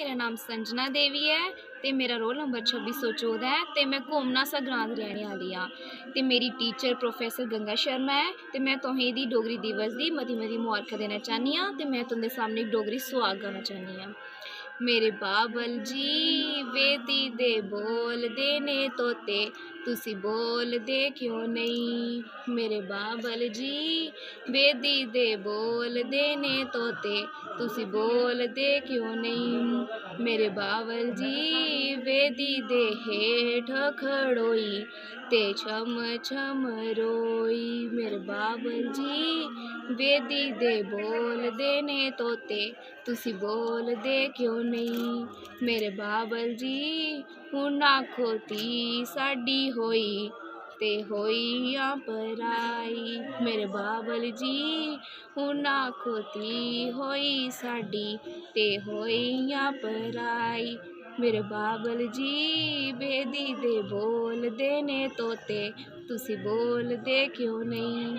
मेरा नाम संजना देवी है ते मेरा रोल नंबर 2614 है ते मैं घूमना सा ग्रां दी रहने वाली हाँ ते मेरी टीचर प्रोफैसर गंगा शर्मा है ते मैं तुसें दी डोगरी दिवस दी मती मती मुबारक देना चाहनी हाँ ते मैं तुंदे सामने एक डोगरी सुहाग गाना चाहनी हाँ। मेरे बाबल जी वेदी दे बोल देने तोते तुसी बोल दे क्यों नहीं। मेरे बाबल जी वेदी दे बोल देने तोते तुसी बोल दे क्यों नहीं। मेरे बाबल जी वेदी दे हेठ खड़ोई ते छम छम रोई। मेरे बाबल जी वेदी दे बोल देने तोते तुसी बोल दे क्यों नहीं। मेरे बाबल जी हुण आखो धी साडी होई ते होइयां पराई। मेरे बाबल जी हुण आखो धी होई साडी ते होइयां पराई। मेरे बाबल जी बेदी दे बोल देने तोते तुसी बोल दे क्यों नहीं।